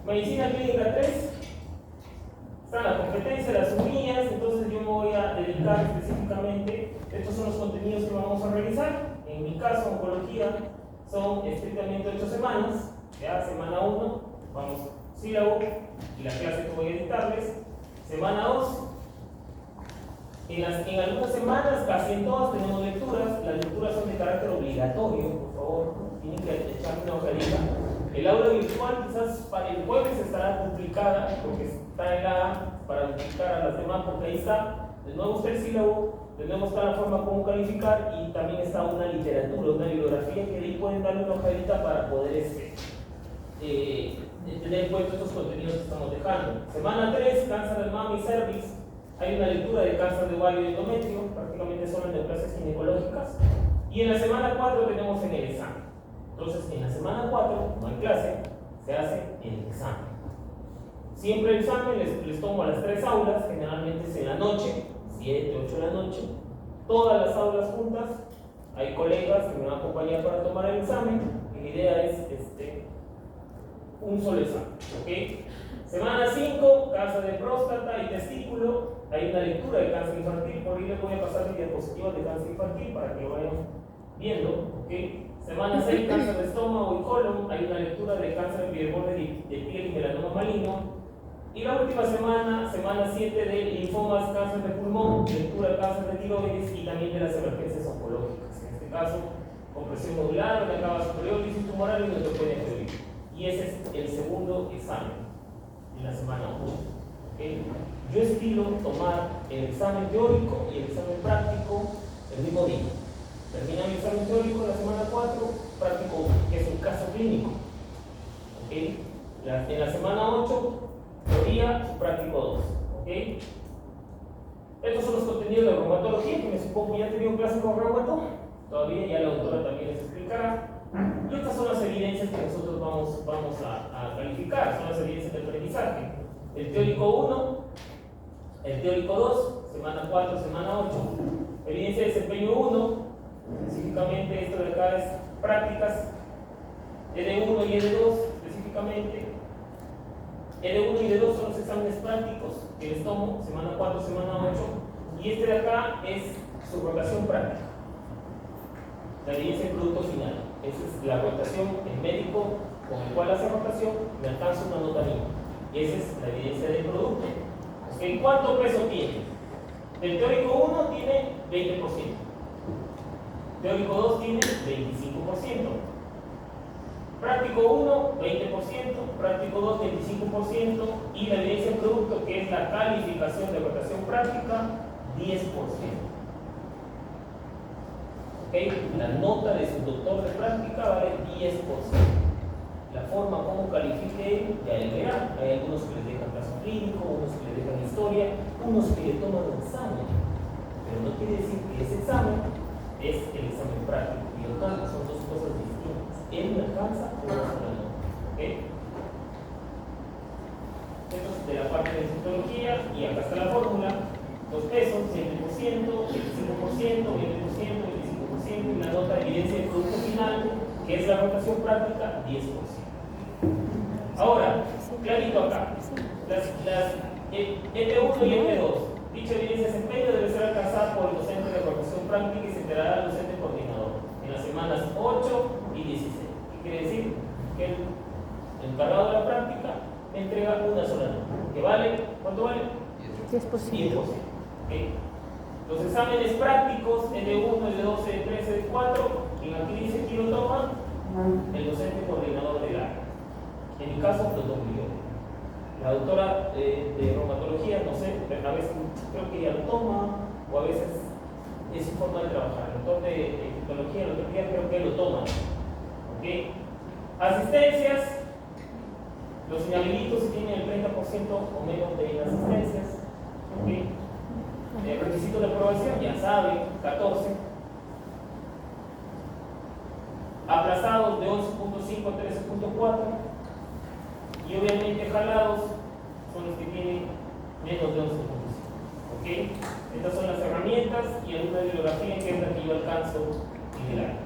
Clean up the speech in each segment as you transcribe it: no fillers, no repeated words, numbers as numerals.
Medicina clínica 3, está la competencia, las unidades, entonces yo me voy a dedicar específicamente, estos son los contenidos que vamos a realizar. En mi caso, oncología, son estrictamente 8 semanas, ya, semana 1, vamos sílabo, y la clase que voy a editarles. Semana 2, en algunas semanas, casi en todas, tenemos lecturas. Las lecturas son de carácter obligatorio, por favor, tienen que echarme una hojarita. El aula virtual quizás para el jueves estará duplicada, porque está en la A, para duplicar a las demás, porque ahí está, de nuevo está el sílabo, de nuevo está la forma como calificar, y también está una literatura, una bibliografía, que de ahí pueden darle una hojarita para poder tener en cuenta estos contenidos que estamos dejando. Semana 3, cáncer de mama y cervix. Hay una lectura de cáncer de ovario y endometrio, prácticamente son las neoplasias ginecológicas. Y en la semana 4 tenemos en el examen. Entonces, en la semana 4, no hay clase, se hace el examen. Siempre el examen les tomo a las 3 aulas, generalmente es en la noche, 7, 8 de la noche. Todas las aulas juntas, hay colegas que me van a acompañar para tomar el examen, y la idea es un solo examen, ¿ok? Semana 5, cáncer de próstata y testículo. Hay una lectura de cáncer infantil, por ahí les voy a pasar mi diapositiva de cáncer infantil para que lo vayan viendo, ¿ok? Semana 6, cáncer de estómago y colon. Hay una lectura de cáncer de borde de piel y melanoma maligno. Y la última semana, semana 7, de linfomas, cáncer de pulmón, lectura de cáncer de tiroides y también de las emergencias oncológicas. En este caso, compresión nodular, una cava superior, lisis tumoral y neutropenia febril. Y ese es el segundo examen en la semana 1. ¿Okay? Yo estilo tomar el examen teórico y el examen práctico el mismo día. Termina el examen teórico en la semana 4, práctico, que es un caso clínico. ¿Okay? En la semana 8, teoría, práctico 2. ¿Okay? Estos son los contenidos de reumatología, que me supongo que ya he tenido clase con reumato. Todavía ya la doctora también les explicará. Y estas son las evidencias que nosotros vamos a calificar, son las evidencias de aprendizaje. El teórico 1, el teórico 2, semana 4, semana 8. Evidencia de desempeño 1, específicamente esto de acá es prácticas. ED1 y ED2, específicamente. ED1 y ED2 son los exámenes prácticos que les tomo, semana 4, semana 8. Y este de acá es subrogación práctica. La evidencia del producto final. Esa es la rotación, el médico con el cual hace rotación me alcanza una nota mínima. Y esa es la evidencia del producto. ¿Okay? ¿Cuánto peso tiene? El teórico 1 tiene 20%. Teórico 2 tiene 25%. Práctico 1, 20%. Práctico 2, 25%. Y la evidencia del producto, que es la calificación de rotación práctica, 10%. ¿Okay? La nota de su doctor de práctica vale 10%. La forma como califique, ya él verá. Hay algunos que les dejan caso clínico, unos que le dejan historia, unos que le toman un examen. Pero no quiere decir que ese examen es el examen práctico. Y los casos son dos cosas distintas. Él me alcanza una sola nota. ¿Okay? Esto es de la parte de citología, y acá está la fórmula. Los pesos, 7%, 25%, 20%, 25%. Y la nota de evidencia del producto final, que es la rotación práctica, 10%. Ahora, clarito acá, ET1 y ET2. Dicha evidencia de desempeño debe ser alcanzada por el docente de rotación práctica y se enterará del docente coordinador en las semanas 8 y 16. ¿Qué quiere decir? Que el encargado de la práctica me entrega una sola nota. ¿Qué vale? ¿Cuánto vale? 10%. 10%. ¿Okay? Los exámenes prácticos, ED1, ED2, ED3, ED4, quien aquí dice quién lo toma, el docente coordinador del área. En mi caso, lo tomo yo. La doctora de reumatología, no sé, a veces creo que ella lo toma, o a veces es su forma de trabajar. El doctor de citología, el doctor creo que lo toma. ¿Okay? Asistencias, los inhabilitos si tienen el 30% o menos de inasistencias. ¿Okay? El requisito de aprobación, ya saben, 14. Aplazados de 11.5 a 13.4. Y obviamente jalados son los que tienen menos de 11.5. ¿Okay? Estas son las herramientas y alguna bibliografía que es la que yo alcanzo en el área.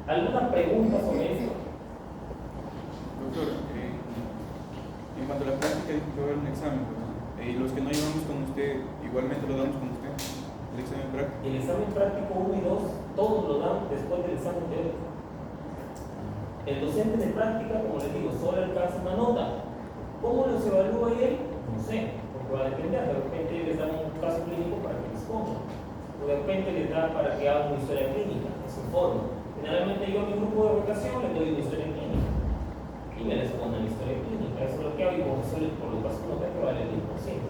¿Alguna pregunta sobre esto? Doctor, en cuanto a la práctica, dijo que va a haber un examen, ¿verdad? Y los que no llevamos con usted, igualmente lo damos con usted, el examen práctico. El examen práctico 1 y 2, todos lo dan después del examen teórico. El docente de práctica, como les digo, solo alcanza una nota. ¿Cómo los evalúa él? No sé, porque va a depender. De repente les dan un caso clínico para que respondan. O de repente les da para que hagan una historia clínica, es un forma. Generalmente yo a mi grupo de vocación les doy una historia clínica. Y me responden la historia clínica. Eso es lo que hago y por lo caso no que vale el 10%.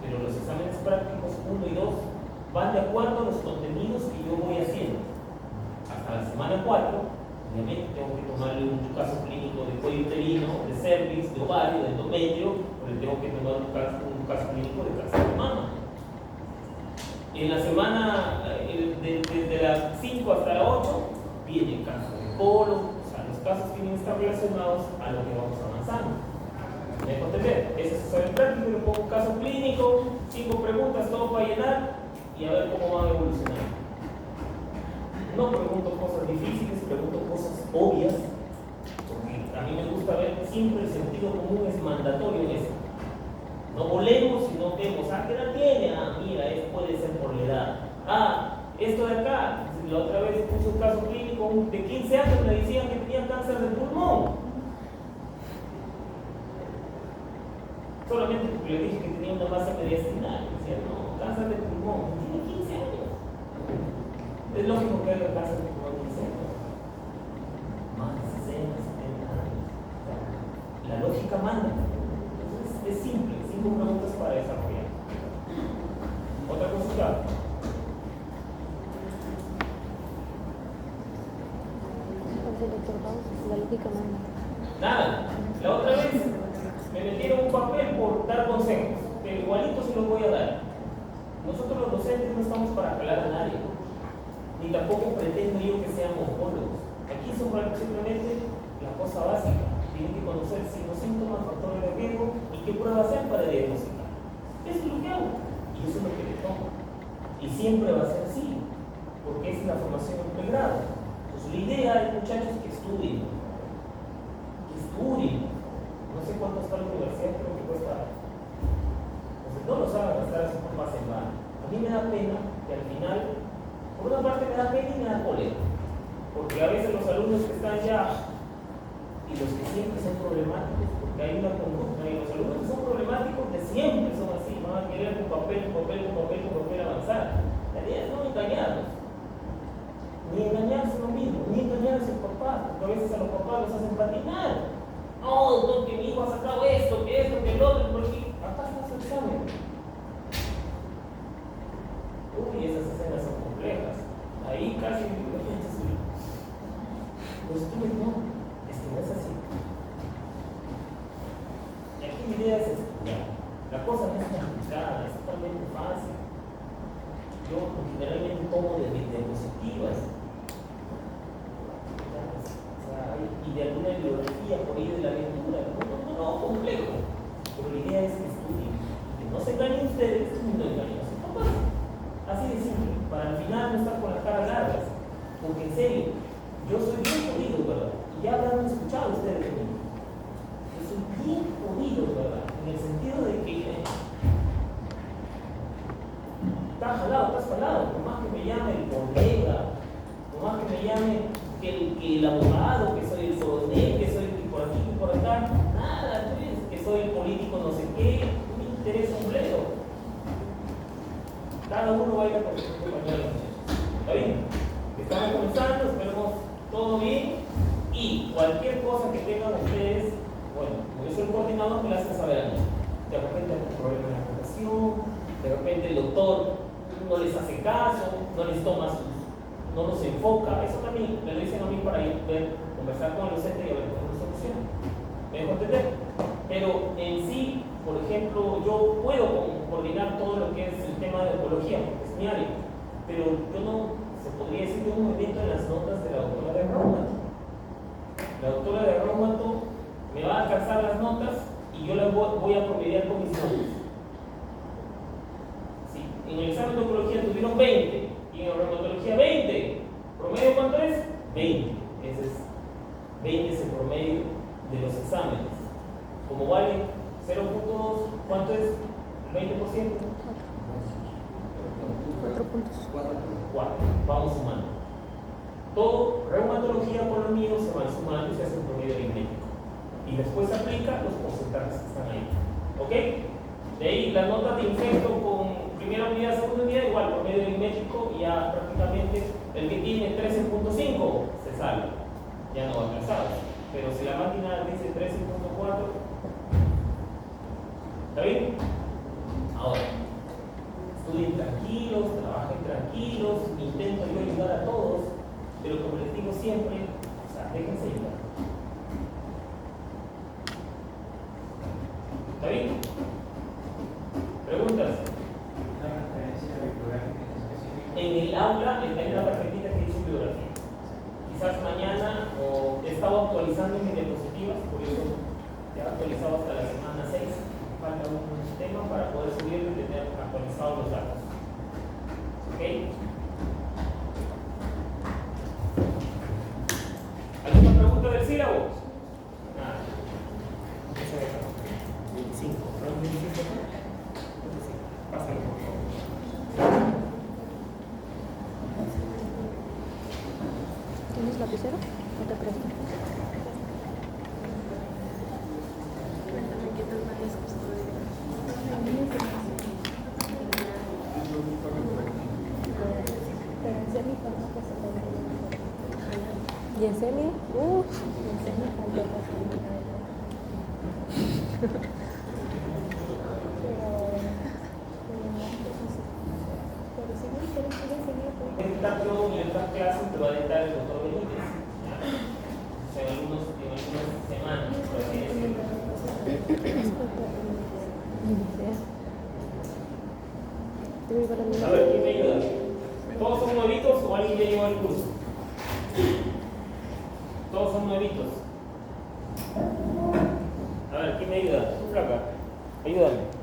Pero los exámenes prácticos 1 y 2 van de acuerdo a los contenidos que yo voy haciendo. Hasta la semana 4. Obviamente tengo que tomarle un caso clínico de cuello uterino, de cervix, de ovario, de endometrio, o le tengo que tomar un caso clínico de cáncer de mama. En la semana, desde la 5 hasta la 8, viene el cáncer de colon, o sea, los casos tienen que estar relacionados a lo que vamos avanzando. ¿Me dejo entender? Ese es el práctico, le pongo un caso clínico, 5 preguntas, todo para llenar y a ver cómo van evolucionando. No pregunto cosas difíciles, pregunto cosas obvias, porque a mí me gusta ver siempre el sentido común es mandatorio en eso. No volemos y no vemos, ¿qué edad tiene? Mira, puede ser por la edad. Esto de acá, la otra vez puse un caso clínico de 15 años, me decían que tenía cáncer de pulmón. Solamente porque le dije que tenía una masa mediastinal, decían, no, cáncer de pulmón, tiene 15 años. Es lógico que haya cáncer de pulmón en 15 años. Más de 60, 70 años. La lógica manda. Entonces es simple, 5 preguntas para desarrollar. Otra consulta. La lógica manda. Nada. La otra vez me metieron un papel por dar consejos, pero igualito se los voy a dar. Nosotros los docentes no estamos para calar a nadie. Ni tampoco pretendo yo que sean oncólogos. Aquí son simplemente la cosa básica. Tienen que conocer signos, síntomas, factores de riesgo y qué pruebas hacer para diagnosticar. Eso es lo que hago y eso es lo que le tomo. Y siempre va a ser así, porque esa es la formación en pregrado. Entonces la idea es, muchachos, que estudien. Que estudien. No sé cuánto está la universidad, creo que cuesta. Entonces no los hagan gastar a sus papás en vano. A mí me da pena que al final. Por una parte me da pena y me da cólera, porque a veces los alumnos que están ya y los que siempre son problemáticos, porque hay una conducta y los alumnos que son problemáticos de siempre son así, van a querer con papel avanzar. La idea es no engañarlos, ni engañarse a lo mismo, ni engañar a sus papás, porque a veces a los papás los hacen patinar. No, que mi hijo ha sacado esto, que el otro, porque acá está su examen. Uy, esas escenas son complejas. Ahí casi me piensas, pues tú no, es que no es así. Y aquí mi idea es estudiar. La cosa no es complicada, es totalmente fácil. Yo generalmente tomo de diapositivas. O sea, y de alguna bibliografía por ahí de la lectura. No, complejo. Pero la idea es que estudien. Que no se engañen ustedes, ni no engañen a sus papás. Así de simple, para al final no estar con las caras largas, porque en serio, yo soy bien jodido, ¿verdad? Y ya habrán escuchado ustedes de mí. Yo soy bien jodido, ¿verdad? En el sentido de que estás jalado, por más que me llame el colega, por más que me llame que el abogado, que soy el coronel, que soy el por aquí y por acá, nada, que soy el político no sé qué, no me interesa un bledo. Cada uno va a ir a con sus compañeros. ¿Está bien? Estamos comenzando, esperemos todo bien y cualquier cosa que tengan ustedes, bueno, como yo soy el coordinador, me la hacen saber a mí. De repente hay un problema en la votación, de repente el doctor no les hace caso, no les toma no los enfoca, eso también me lo dicen a mí para ir conversar con el docente y a ver cómo lo soluciona. ¿Me dejo entender? Pero en sí, por ejemplo, yo puedo coordinar todo lo que es el tema de oncología, porque es mi área, pero yo no, se podría decir, un movimiento en las notas de la doctora de Reumato. La doctora de Reumato me va a alcanzar las notas y yo las voy a promediar con mis notas. Sí, en el examen de oncología tuvieron 20 y en reumatología 20. ¿Promedio cuánto es? 20. Ese es 20 es el promedio de los exámenes. Como vale 0.2, ¿cuánto es? ¿El 20%? 4 puntos. 4. Vamos sumando. Todo, reumatología por lo mío, se van sumando y se hace un promedio aritmético. Y después se aplica los porcentajes que están ahí. ¿Ok? De ahí las notas de infecto con primera unidad, segunda unidad, igual, promedio aritmético, ya prácticamente el que tiene 13.5 se salva. Ya no va atrasado. Pero si la máquina dice 13.4, ¿está bien? Ahora, estudien tranquilos, trabajen tranquilos, intento yo ayudar a todos, pero como les digo siempre, o sea, déjense ayudar. ¿Está bien? ¿Preguntas? En el aula hay una tarjetita que dice bibliografía. Quizás mañana, o he estado actualizando mis diapositivas, por eso ya he actualizado hasta la semana 6. Falta un tema para poder subir y tener actualizados los datos. ¿Ok? ¿Alguna pregunta del sílabo? Nada. 25. ¿No? 25. Pásalo, por favor. ¿Tienes lapicero? No te presto. Cuéntame qué tal varias cosas. ¿Y en semi? En semi faltó En esta clase te va a dictar el doctor Benítez. En algunas semanas, por así decirlo. A ver, ¿quién me ayuda? ¿Todos son nuevitos o alguien ya llevó el curso? Todos son nuevitos. A ver, ¿quién me ayuda? Tú, flaca. Ayúdame.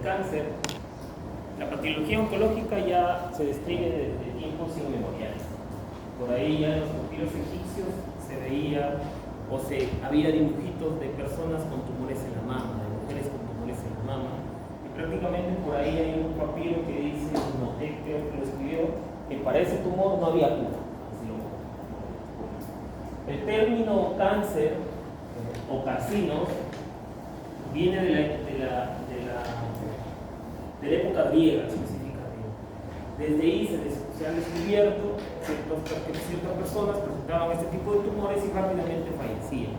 Cáncer, la patología oncológica ya se describe desde tiempos inmemoriales. Por ahí ya en los papiros egipcios se veía o había dibujitos de personas con tumores en la mama, de mujeres con tumores en la mama, prácticamente por ahí hay un papiro que dice, no, creo que lo escribió, que para ese tumor no había cura. El término cáncer o carcinos viene de la época griega específicamente. Desde ahí se han descubierto ciertas personas presentaban este tipo de tumores y rápidamente fallecían.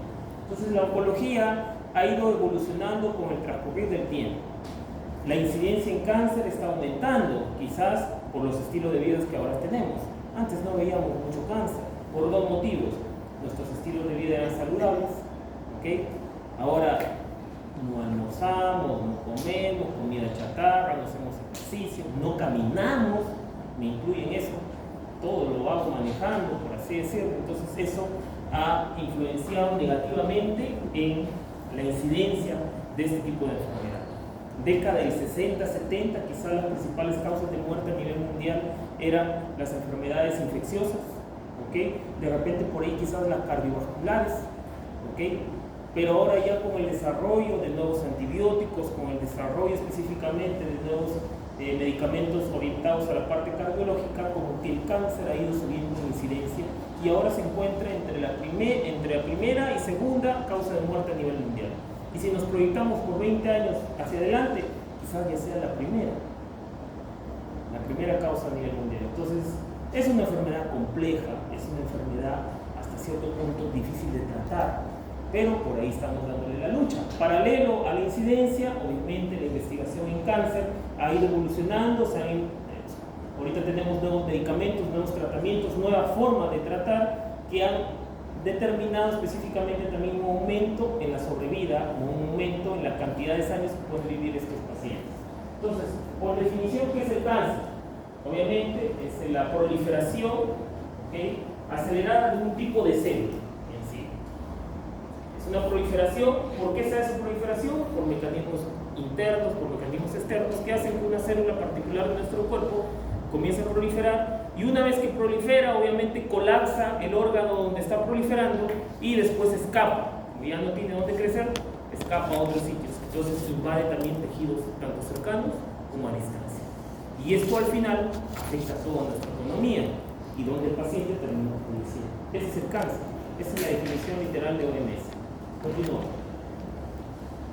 Entonces la oncología ha ido evolucionando con el transcurrir del tiempo. La incidencia en cáncer está aumentando, quizás por los estilos de vida que ahora tenemos. Antes no veíamos mucho cáncer, por dos motivos. Nuestros estilos de vida eran saludables, ¿okay? Ahora no almorzamos, no comemos, comida chatarra, no hacemos ejercicio, no caminamos, me incluye en eso, todo lo vamos manejando, por así decirlo. Entonces eso ha influenciado negativamente en la incidencia de este tipo de enfermedad. Década del 60, 70, quizás las principales causas de muerte a nivel mundial eran las enfermedades infecciosas, ¿okay? De repente por ahí quizás las cardiovasculares, ¿okay? Pero ahora ya con el desarrollo de nuevos antibióticos, con el desarrollo específicamente de nuevos medicamentos orientados a la parte cardiológica, como que el cáncer ha ido subiendo en incidencia y ahora se encuentra entre la primera y segunda causa de muerte a nivel mundial. Y si nos proyectamos por 20 años hacia adelante, quizás ya sea la primera causa a nivel mundial. Entonces, es una enfermedad compleja, es una enfermedad hasta cierto punto difícil de tratar, pero por ahí estamos dándole la lucha. Paralelo a la incidencia, obviamente la investigación en cáncer ha ido evolucionando, ahorita tenemos nuevos medicamentos, nuevos tratamientos, nuevas formas de tratar que han determinado específicamente también un aumento en la sobrevida, un aumento en la cantidad de años que pueden vivir estos pacientes. Entonces, por definición, ¿qué es el cáncer? Obviamente es la proliferación, ¿okay?, acelerada de un tipo de célula en sí. Es una proliferación. ¿Por qué se hace esa proliferación? Por mecanismos internos, por mecanismos externos que hacen que una célula particular de nuestro cuerpo comience a proliferar, y una vez que prolifera, obviamente colapsa el órgano donde está proliferando y después escapa. Como ya no tiene dónde crecer, escapa a otros sitios. Entonces invade también tejidos tanto cercanos como a distancia. Y esto al final afecta a toda nuestra economía y donde el paciente termina falleciendo. Ese es el cáncer. Esa es la definición literal de OMS. Continuamos.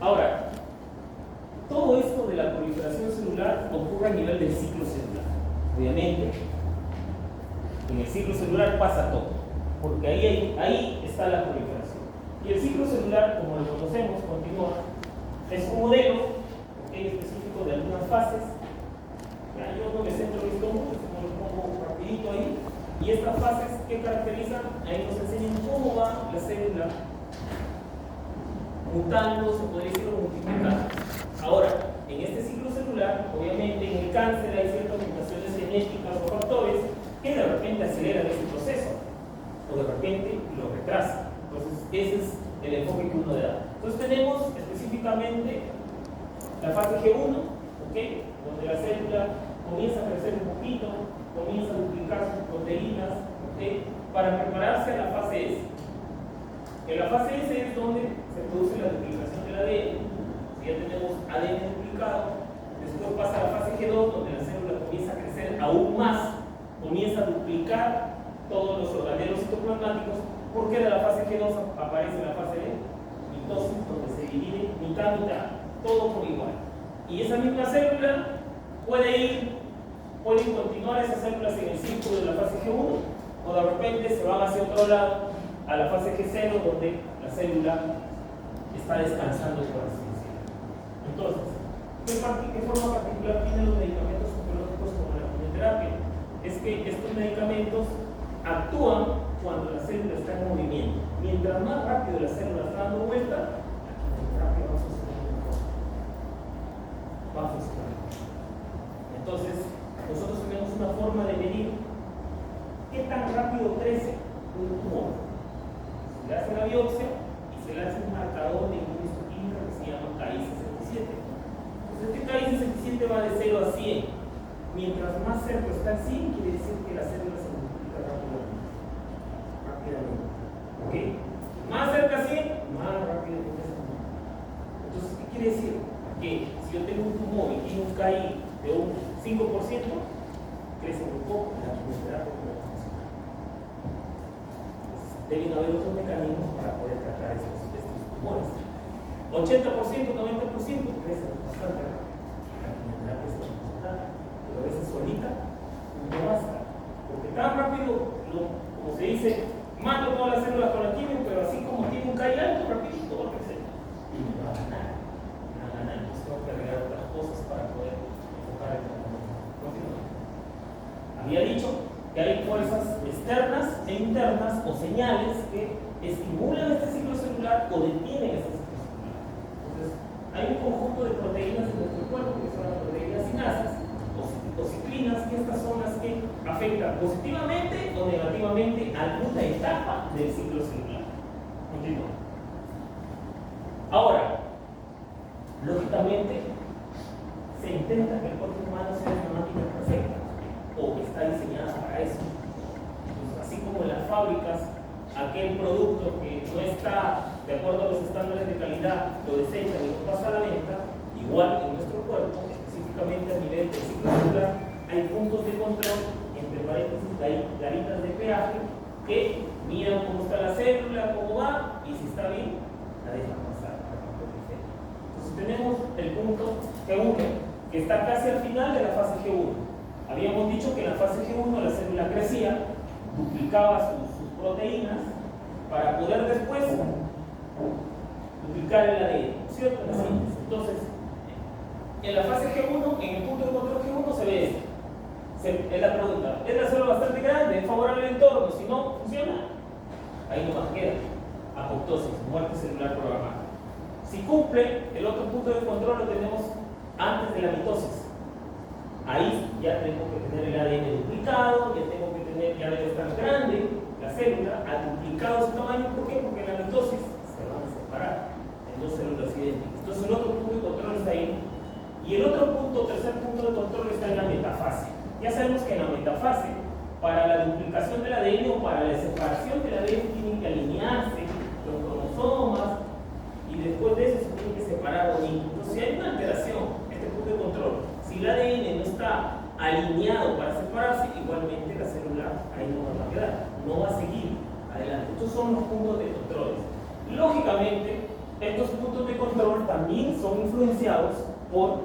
Ahora, todo esto de la proliferación celular ocurre a nivel del ciclo celular. Obviamente, en el ciclo celular pasa todo, porque ahí está la proliferación. Y el ciclo celular, como lo conocemos, continúa, es un modelo específico de algunas fases. Ya, yo no me centro en esto mucho, sino lo pongo rapidito ahí. Y estas fases, ¿qué caracterizan? Ahí nos enseñan cómo va la célula mutando, se podría decir, o multiplicando. Ahora, en este ciclo celular, obviamente en el cáncer hay ciertas mutaciones genéticas o factores que de repente aceleran este proceso o de repente lo retrasan. Entonces, ese es el enfoque que uno le da. Entonces, tenemos específicamente la fase G1, ¿okay?, donde la célula comienza a crecer un poquito, comienza a duplicar sus proteínas, ¿okay?, para prepararse a la fase S. En la fase S es donde se produce la duplicación del ADN. Ya tenemos ADN duplicado, después pasa a la fase G2, donde la célula comienza a crecer aún más, comienza a duplicar todos los organelos citoplasmáticos, porque de la fase G2 aparece la fase de mitosis, donde se divide mitad a mitad, todo por igual. Y esa misma célula pueden continuar esas células en el círculo de la fase G1, o de repente se van hacia otro lado, a la fase G0, donde la célula está descansando, por así decirlo. Entonces, ¿qué forma particular tienen los medicamentos oncológicos como la quimioterapia? Es que estos medicamentos actúan cuando la célula está en movimiento. Mientras más rápido la célula está dando vuelta, la quimioterapia va a funcionar mejor. Va a funcionar. Entonces, nosotros tenemos una forma de medir qué tan rápido crece un tumor. Se le hace la biopsia y se le hace un marcador de inmunohistoquímica que se llama KI67. Entonces, este KI67 va de 0 a 100. Mientras más cerca está el 100, quiere decir que la célula se multiplica rápidamente. ¿Okay? Más cerca a 100, más rápidamente se multiplica. Entonces, ¿qué quiere decir? que si yo tengo un tumor y tiene un KI de un 5%, crece muy poco la quimioterapia no va a funcionar. Deben haber otros mecanismos para poder tratar estos tumores. 80%, 90% crece bastante rápido. La quimioterapia es funcional, pero a veces solita no basta. Porque tan rápido, como se dice, mato todas las células con la quimio, pero así como tiene un KI alto, rapidito va a crecer. Y no va a ganar. No va a ganar. Entonces tengo que agregar otras cosas para poder enfocar el tratamiento. Continúa. Había dicho que hay fuerzas externas e internas o señales que estimulan este ciclo celular o detienen este ciclo celular. Entonces, hay un conjunto de proteínas en nuestro cuerpo que son las proteínas sinasas o ciclinas, que estas son las que afectan positivamente o negativamente alguna etapa del ciclo celular. Continúa. Ahora, lógicamente, se intenta que el cuerpo humano sea una máquina perfecta o está diseñada para eso. Entonces, así como en las fábricas, aquel producto que no está de acuerdo a los estándares de calidad lo desechan y lo pasa a la venta, igual en nuestro cuerpo, específicamente a nivel del ciclo celular, hay puntos de control, entre paréntesis, garitas de peaje, que miran cómo está la célula, cómo va, y si está bien, la dejan pasar. Entonces tenemos el punto G1, que está casi al final de la fase G1. Habíamos dicho que en la fase G1 la célula crecía, duplicaba sus proteínas, para poder después duplicar el ADN, ¿cierto? En la síntesis. Entonces, en la fase G1, en el punto de control G1 se ve esto. Es la pregunta, ¿es la célula bastante grande? ¿Es favorable al entorno? Si no, ¿funciona? Ahí nomás queda. Apoptosis, muerte celular programada. Si cumple, el otro punto de control lo tenemos antes de la mitosis. Ahí ya tengo que tener el ADN duplicado, ya debe estar grande la célula, ha duplicado su tamaño. ¿Por qué? Porque en la mitosis se van a separar en dos células idénticas. Entonces el otro punto de control está ahí. Y el otro punto, tercer punto de control, está en la metafase. Ya sabemos que en la metafase, para la duplicación del ADN o para la separación del ADN tienen que alinearse los cromosomas y después de eso se tienen que separar bonito. Entonces si hay una alteración, este punto de control, si el ADN no está alineado para separarse, igualmente la célula ahí no va a quedar, no va a seguir adelante. Estos son los puntos de control. Lógicamente, estos puntos de control también son influenciados por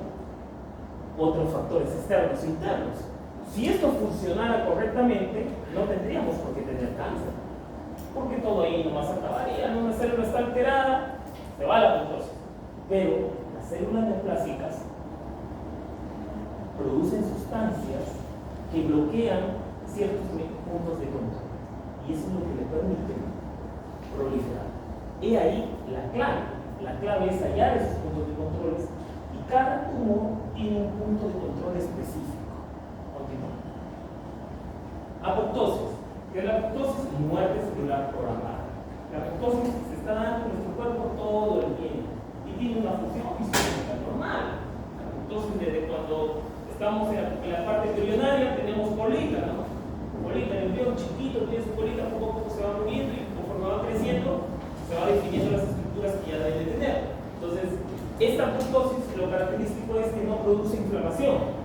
otros factores externos e internos. Si esto funcionara correctamente, no tendríamos por qué tener cáncer, porque todo ahí nomás acabaría, ¿no? Una célula está alterada, se va a la apoptosis. Pero las células neoplásicas producen sustancias que bloquean ciertos puntos de control, y eso es lo que le permite proliferar. He ahí la clave. La clave es hallar esos puntos de control, y cada tumor tiene un punto de control específico. Continúa. Apoptosis. ¿Qué es la apoptosis? Muerte celular programada. La apoptosis se está dando en nuestro cuerpo todo el tiempo y tiene una función fisiológica normal. La apoptosis, desde cuando estamos en la parte embrionaria, tenemos colita, ¿no? Colita, el embrión chiquito tiene su colita, poco a poco se va moviendo y conforme va creciendo, se va definiendo las estructuras que ya deben de tener. Entonces, esta apoptosis, lo característico es que no produce inflamación.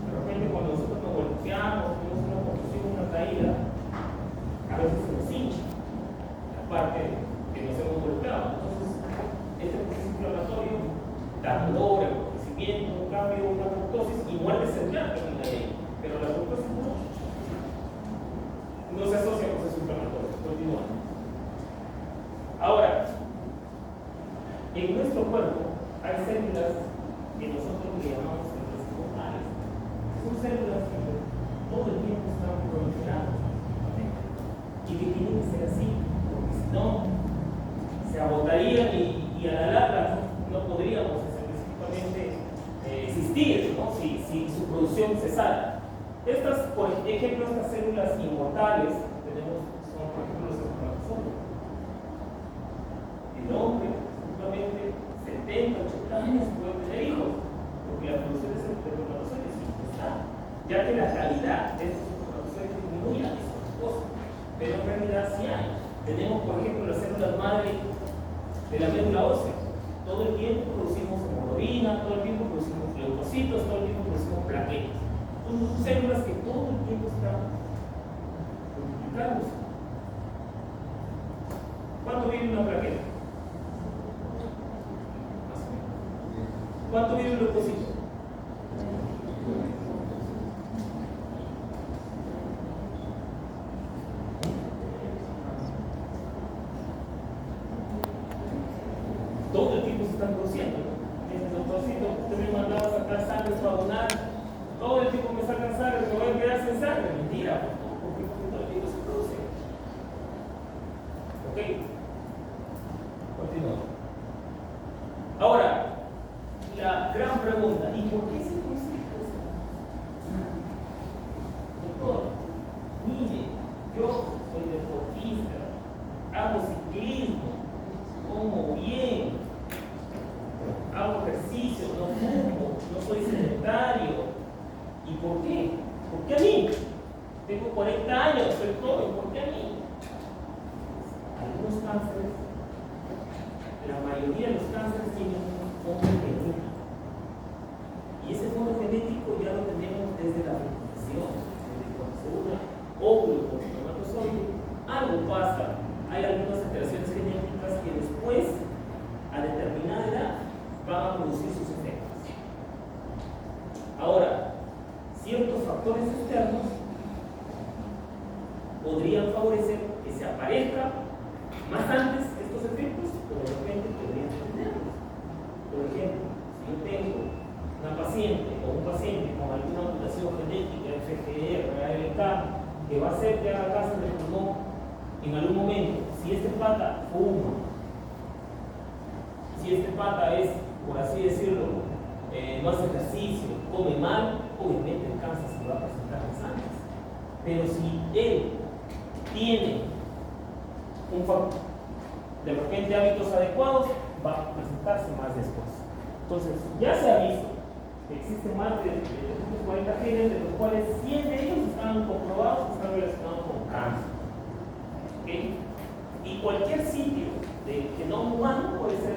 De repente, cuando nosotros nos golpeamos, tenemos una contusión, una caída, a veces se nos hincha la parte que nos hemos golpeado. Entonces, este proceso inflamatorio da dolor, enrojecimiento, un cambio, una apoptosis y muerte celular también hay. Pero la apoptosis no se asocia a proceso inflamatorio. Continuamos. Ahora, en nuestro cuerpo hay células que nosotros le llamamos células inmortales. Son células que todo el tiempo están proliferando y que tienen que ser así, porque si no, se agotarían y a la larga no podríamos específicamente existir, ¿no? si su producción cesara. Estas, por ejemplo, estas células inmortales son, por ejemplo, los espermatozoides. El hombre, simplemente 70, 80 años puede tener hijos, porque la producción de espermatozoides está, ya que la calidad de estos espermatozoides disminuye a esa cosa. Pero en realidad sí hay. Tenemos, por ejemplo, las células madre de la médula ósea. Todo el tiempo producimos hemoglobina, todo el tiempo producimos leucocitos, todo el tiempo producimos plaquetas. Son células que todo el tiempo están multiplicándose. ¿Cuánto vive una plaqueta? Más o menos. ¿Cuánto vive un leucocito? Todo el tiempo se están produciendo, ¿no? Ese doctorcito, usted me mandaba a sacar sangre para donar, todo el tiempo me sacan sangre, me voy a quedar sin sangre. Mentira, porque todo el tiempo se produce. ¿Ok? Continúa. Ahora, la gran pregunta, ¿y por qué se produce esto? Doctor, mire, yo soy deportista, hago ciclismo, como bien, hago ejercicio, no fumo, no soy sedentario. ¿Y por qué? ¿Por qué a mí? Tengo 40 años, soy joven, ¿por qué a mí? Algunos cánceres, la mayoría de los cánceres tienen un fondo genético. Y ese fondo genético ya lo tenemos desde la fertilización, desde cuando se une óvulo con espermatozoide. Algo pasa, hay algunas alteraciones genéticas que después, a determinada edad, van a producir sus efectos. Ahora, ciertos factores externos podrían favorecer que se aparezca más antes estos efectos, pero de repente podrían tenerlos. Por ejemplo, si yo tengo una paciente o un paciente con alguna mutación genética, FGR, ALK, que va a hacer que haga cáncer de pulmón en algún momento, si este pata fuma, si este pata es, por así decirlo, no hace ejercicio, come mal, obviamente el cáncer se va a presentar más antes. Pero si él tiene de repente hábitos adecuados, va a presentarse más después. Entonces, ya se ha visto que existen más de 240 genes, de los cuales 100 de ellos están comprobados que están relacionados con cáncer. ¿Okay? Y cualquier sitio de genoma humano puede ser,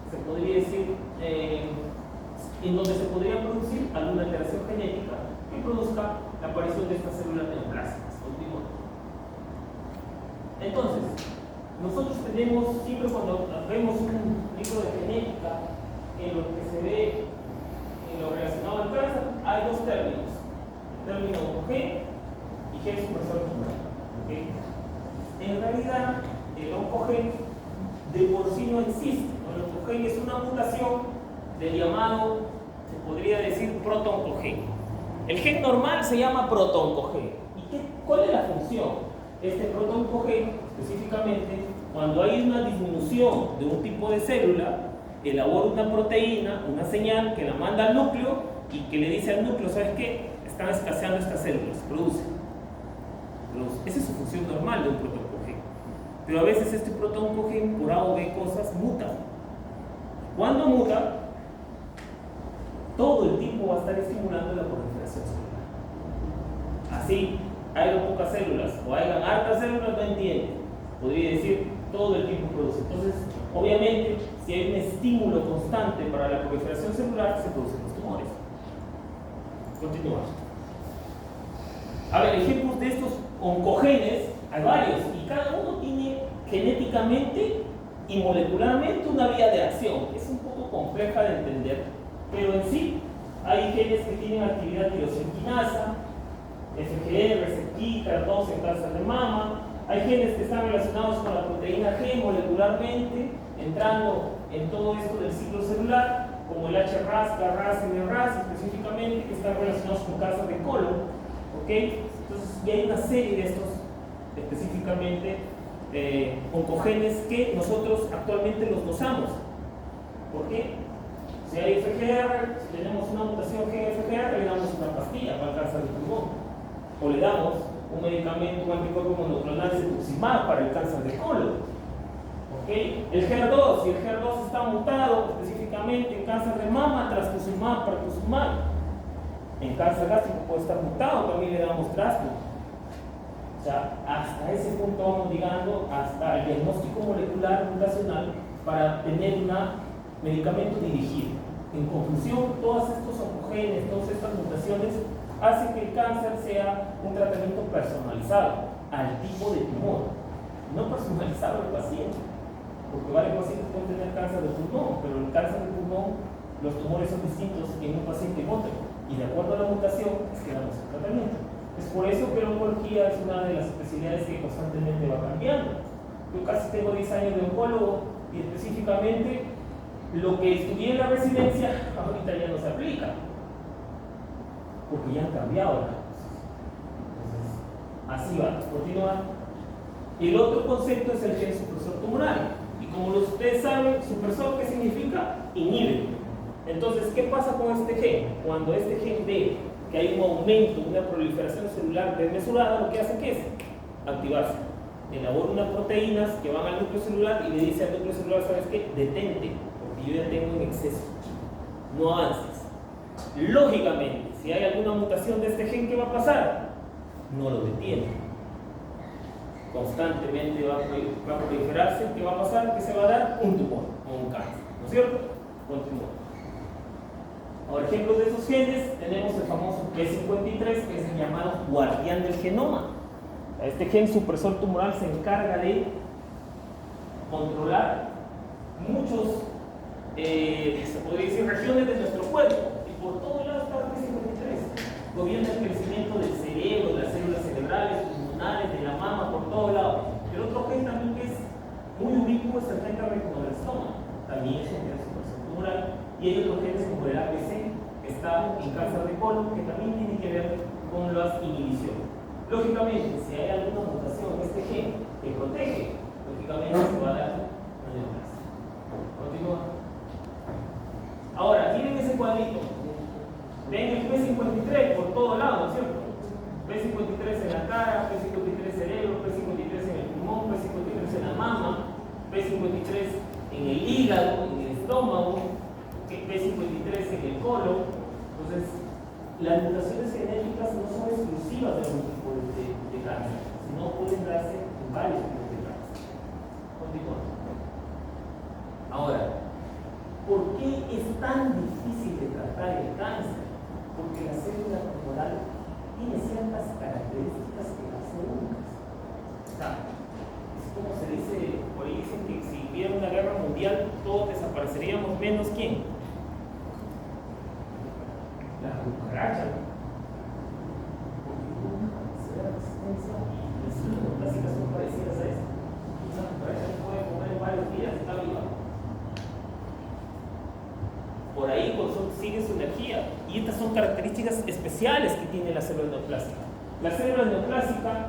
se podría decir, en donde se podría producir alguna alteración genética que produzca la aparición de estas células neoplásicas. Continúa. Entonces, nosotros tenemos, siempre cuando vemos un libro de genética, en lo que se ve en lo relacionado al cáncer, hay dos términos: el término oncogen y gen supresor tumoral. ¿Okay? En realidad, el oncogen de por sí no existe. El oncogen es una mutación del llamado, se podría decir, proto-oncogen. El gen normal se llama proto-oncogen. ¿Y cuál es la función? Este proto-oncogen, específicamente, cuando hay una disminución de un tipo de célula, elabora una proteína, una señal que la manda al núcleo y que le dice al núcleo, ¿sabes qué? Están escaseando estas células, produce. Esa es su función normal de un proto-oncogen. Pero a veces este proto-oncogen, por A o B cosas, muta. Cuando muta, todo el tiempo va a estar estimulando la proliferación celular. Así, hay pocas células o hayan hartas células, no entiende. Podría decir, todo el tiempo produce. Entonces, obviamente, si hay un estímulo constante para la proliferación celular, se producen los tumores. Continuamos. A ver, ejemplos de estos oncogenes, hay varios, y cada uno tiene genéticamente y molecularmente una vía de acción. Es un poco compleja de entender, pero en sí hay genes que tienen actividad tirosinquinasa, FGR, CETI, CAR2 en cáncer de mama. Hay genes que están relacionados con la proteína G molecularmente, entrando en todo esto del ciclo celular, como el HRAS, KRAS, NRAS específicamente, que están relacionados con cáncer de colon. ¿Okay? Entonces, ya hay una serie de estos específicamente oncogenes que nosotros actualmente los dosamos. ¿Por qué? Si hay FGR, si tenemos una mutación FGR, le damos una pastilla para el cáncer de pulmón. O le damos un medicamento, un anticuerpo monoclonal cetuximab para el cáncer de colon. ¿Okay? El HER2, si el HER2 está mutado específicamente en cáncer de mama, trastuzumab, pertuzumab. En cáncer gástrico puede estar mutado, también le damos trastu. O sea, hasta ese punto vamos llegando, hasta el diagnóstico molecular mutacional para tener una medicamento dirigido. En conclusión, todos estos oncogenes, todas estas mutaciones hacen que el cáncer sea un tratamiento personalizado al tipo de tumor, no personalizado al paciente, porque varios pacientes pueden tener cáncer de pulmón, pero el cáncer de pulmón, los tumores son distintos en un paciente y en otro, y de acuerdo a la mutación es que damos el tratamiento. Es por eso que la oncología es una de las especialidades que constantemente va cambiando. Yo casi tengo 10 años de oncólogo y específicamente lo que estudié en la residencia ahorita ya no se aplica, porque ya han cambiado las cosas. Entonces, así va, continúa. El otro concepto es el gen supresor tumoral. Y como ustedes saben, supresor, ¿qué significa? Inhibe. Entonces, ¿qué pasa con este gen? Cuando este gen ve que hay un aumento, una proliferación celular desmesurada, lo que hace que es activarse. Elabora unas proteínas que van al núcleo celular y le dice al núcleo celular, ¿sabes qué? Detente, porque yo ya tengo un exceso. No avances. Lógicamente, si hay alguna mutación de este gen, ¿qué va a pasar? No lo detiene. Constantemente va a proliferarse. ¿Qué va a pasar? Que se va a dar un tumor o un cáncer. ¿No es cierto? Continúa. Ahora, ejemplos de esos genes, tenemos el famoso P53, que es el llamado guardián del genoma. Este gen supresor tumoral se encarga de controlar muchos, se podría decir, regiones de nuestro cuerpo. Y por todo lado está el P53. Gobierna el crecimiento del cerebro, de las células cerebrales, pulmonares, de la mama, por todo lado. El otro gen también que es muy ubicuo es el gen cardiovascular, también es un gen supresor tumoral. Y hay otros genes como el APC, que está en cáncer de colon, que también tiene que ver con las inhibiciones. Lógicamente, si hay alguna mutación en este gen que protege, lógicamente se va a dar una neoplasia. Continúa. Ahora, tienen ese cuadrito. Ven el P53 por todo lado, ¿no es cierto? P53 en la cara, P53 cerebro, P53 en el pulmón, P53 en la mama, P53 en el hígado, en el estómago, P53 en el colon. Entonces, las mutaciones genéticas no son exclusivas de algún tipo de cáncer, sino pueden darse en varios tipos de cáncer. Continuamos. Ahora, ¿por qué es tan difícil de tratar el cáncer? Porque la célula tumoral tiene ciertas características que la hacen únicas. O sea, es como se dice, por ahí dicen que si hubiera una guerra mundial, todos desapareceríamos, menos ¿quién? La cucaracha. Porque tiene una capacidad de resistencia y las neoplásicas son parecidas a eso. Una cucaracha no puede comer en varios días, está viva. Por ahí sigue su energía. Y estas son características especiales que tiene la célula neoplásica. La célula neoplásica,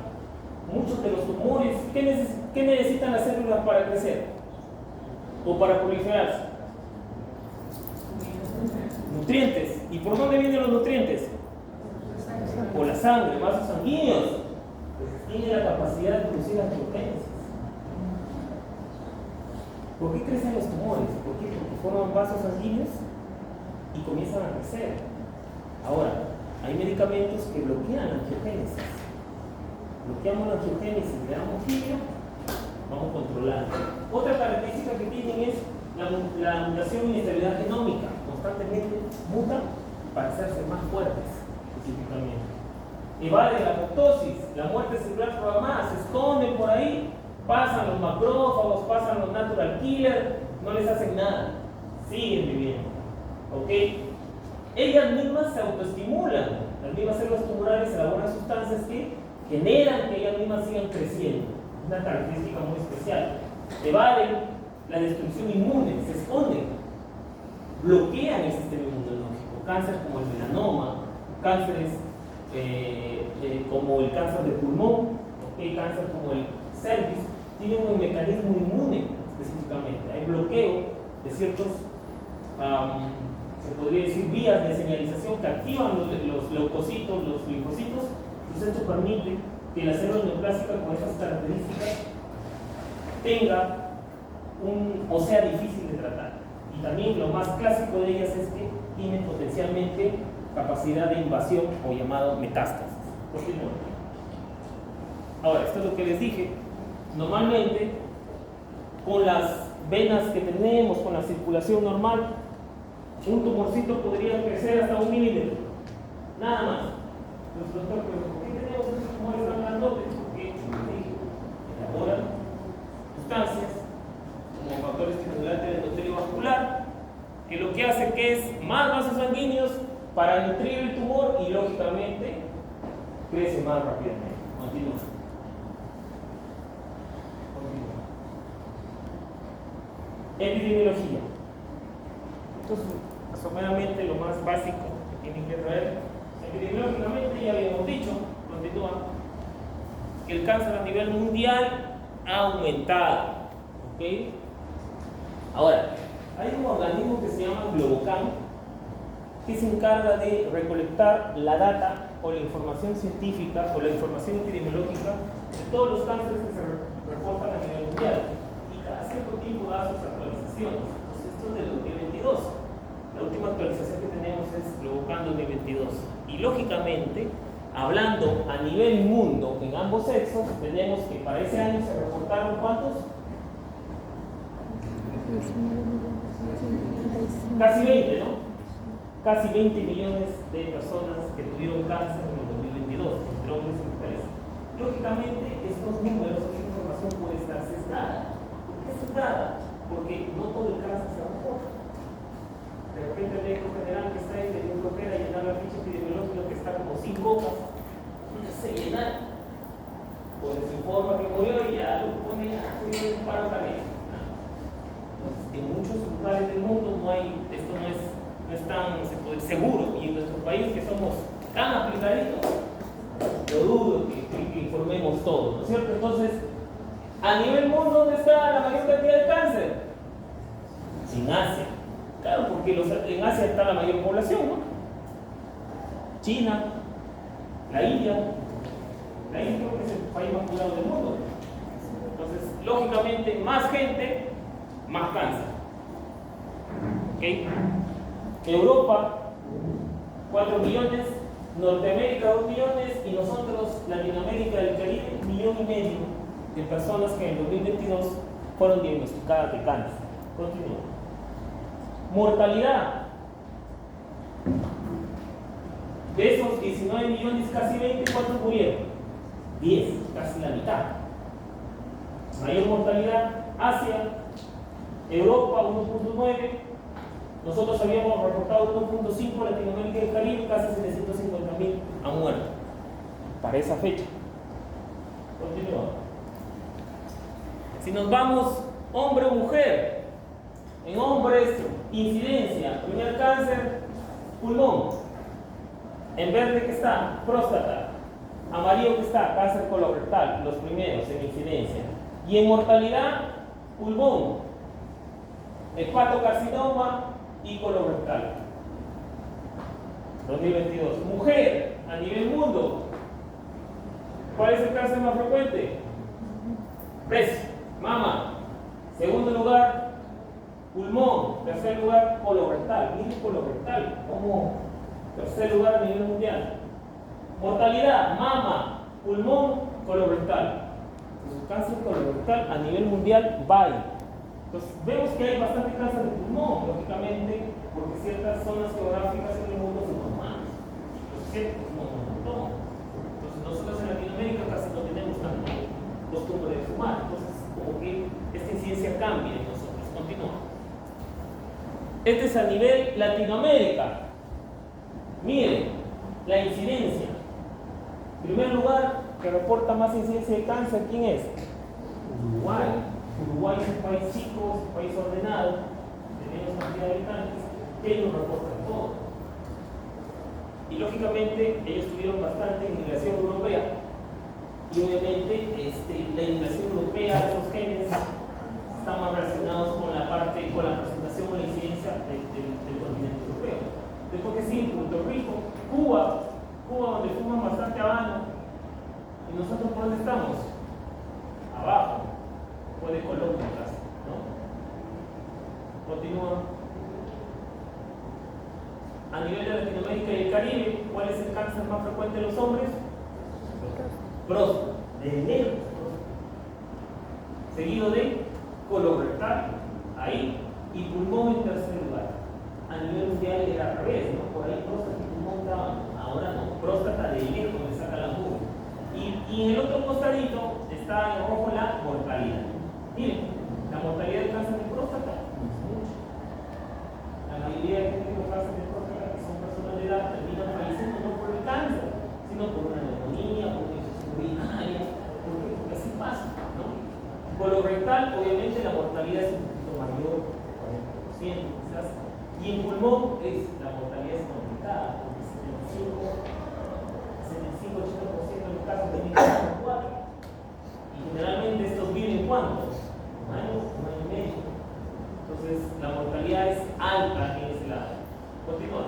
muchos de los tumores, ¿qué necesitan las células para crecer? ¿O para proliferarse? Nutrientes. ¿Y por dónde vienen los nutrientes? Por la sangre, vasos sanguíneos. Pues tiene la capacidad de producir angiogénesis. ¿Por qué crecen los tumores? ¿Por qué? Porque forman vasos sanguíneos y comienzan a crecer. Ahora, hay medicamentos que bloquean la angiogénesis. Bloqueamos la angiogénesis, le damos quimio, vamos controlando. Otra característica que tienen es la mutación y inestabilidad genómica. Constantemente mutan para hacerse más fuertes, específicamente. Evade la apoptosis, la muerte celular programada, se esconden por ahí, pasan los macrófagos, pasan los natural killers, no les hacen nada, siguen viviendo. ¿Ok? Ellas mismas se autoestimulan, las mismas células tumorales elaboran sustancias que generan que ellas mismas sigan creciendo. Una característica muy especial. Evaden la destrucción inmune, se esconden, bloquean el sistema inmunológico. Cáncer como el melanoma, cánceres como el cáncer de pulmón, cáncer como el cervix, tienen un mecanismo inmune específicamente. Hay bloqueo de ciertos, se podría decir, vías de señalización que activan los leucocitos, los linfocitos. Entonces esto permite que la célula neoplásica con estas características tenga o sea difícil de tratar. Y también lo más clásico de ellas es que tienen potencialmente capacidad de invasión o llamado metástasis. Continúo. Ahora, esto es lo que les dije. Normalmente, con las venas que tenemos, con la circulación normal, un tumorcito podría crecer hasta 1 milímetro. Nada más. Los doctores, ¿por qué tenemos esos tumores tan grandotes? Porque elaboran sustancias como factores estimulantes del endotelio vascular, que lo que hace que es más vasos sanguíneos para nutrir el tumor y lógicamente crece más rápidamente. Continúa. Epidemiología. Entonces, someramente lo más básico que tienen que traer. Epidemiológicamente ya habíamos dicho, continúa, que el cáncer a nivel mundial ha aumentado. ¿Ok? Ahora, hay un organismo que se llama Globocam, que se encarga de recolectar la data o la información científica o la información epidemiológica de todos los cánceres que se reportan a nivel mundial. Y cada cierto tiempo da sus actualizaciones. Entonces, esto es del 2022. La última actualización que tenemos es Globocam 2022. Y lógicamente, hablando a nivel mundo en ambos sexos, tenemos que para ese año se reportaron ¿cuántos? Casi 20, ¿no? Casi 20 millones de personas que tuvieron cáncer en el 2022, entre hombres y mujeres. Lógicamente, estos números, esta información puede estar sesgada. ¿Por qué sesgada? Porque no todo el cáncer se reporta. De repente el médico general que está ahí teniendo flojera y llenar la ficha epidemiológica que está como 5 hojas, no se llena. Pues se informa que murió y ya lo pone un paro cardíaco. En muchos lugares del mundo esto no es tan seguro, y en nuestro país que somos tan aplicaditos, lo dudo que informemos todo, ¿no es cierto? Entonces, a nivel mundo, ¿dónde está la mayor cantidad de cáncer? En Asia. Claro, porque en Asia está la mayor población, ¿no? China, la India. La India creo que es el país más poblado del mundo. Entonces, lógicamente, más gente, más cáncer. ¿Ok? Europa, 4 millones, Norteamérica, 2 millones, y nosotros, Latinoamérica y el Caribe, 1,5 millones de personas que en el 2022 fueron diagnosticadas de cáncer. Continúa. Mortalidad. De esos 19 millones, casi 20, ¿cuántos murieron? 10, casi la mitad. Mayor mortalidad, Asia, Europa 1.9, nosotros habíamos reportado 1.5, Latinoamérica y el Caribe, casi 750.000 han muerto para esa fecha. Continúa. Si nos vamos hombre o mujer, en hombres, incidencia, primer cáncer, pulmón, en verde que está, próstata, amarillo que está, cáncer colorectal, los primeros en incidencia, y en mortalidad, pulmón, hepatocarcinoma y colorectal. 2022. Mujer, a nivel mundo, ¿cuál es el cáncer más frecuente? Breast, mama. Segundo lugar, pulmón. Tercer lugar, colorectal. Miren colorectal como tercer lugar a nivel mundial. Mortalidad, mama, pulmón, colorectal. Entonces, el cáncer colorectal a nivel mundial va. Entonces, vemos que hay bastante cáncer de pulmón, lógicamente, porque ciertas zonas geográficas en el mundo son normales. Los ciertos no un montón. Entonces, nosotros en Latinoamérica casi no tenemos tanta costumbre de fumar. Entonces, como que esta incidencia cambia en nosotros. Continúa. Este es a nivel Latinoamérica. Miren, la incidencia. En primer lugar, que reporta más incidencia de cáncer, ¿quién es? Uruguay. Uruguay es un país chico, es un país ordenado, de menos cantidad de habitantes, que ellos reportan todo. Y lógicamente ellos tuvieron bastante inmigración europea. Y obviamente la inmigración europea, esos genes, están más relacionados con la presentación o la incidencia del continente europeo. Después que sí, Puerto Rico, Cuba donde fuman bastante habano. ¿Y nosotros por dónde estamos? Abajo. O de Colombia casi, ¿no? Continúa. A nivel de Latinoamérica y el Caribe, ¿cuál es el cáncer más frecuente de los hombres? Próstata, de lejos, seguido de colorectal. ahí, y pulmón en tercer lugar. A nivel mundial era al revés, ¿no? Por ahí próstata y pulmón estaban, ahora no, próstata de lejos le saca la curva. Y en el otro costadito está en rojo la mortalidad. Miren, la mortalidad del cáncer de próstata no es mucho. La mayoría de gente con cáncer de próstata, que son personas de edad, terminan falleciendo no por el cáncer, sino por una neumonía, por una infección urinaria. ¿Por qué? Porque así pasa, ¿no? Colorectal, obviamente la mortalidad es un poquito mayor, 40% quizás. Y en pulmón la mortalidad es aumentada, porque 75-80% de los casos de niños son 4. Y generalmente estos viven ¿cuánto? Un año y medio. Entonces la mortalidad es alta en ese lado. Continúa.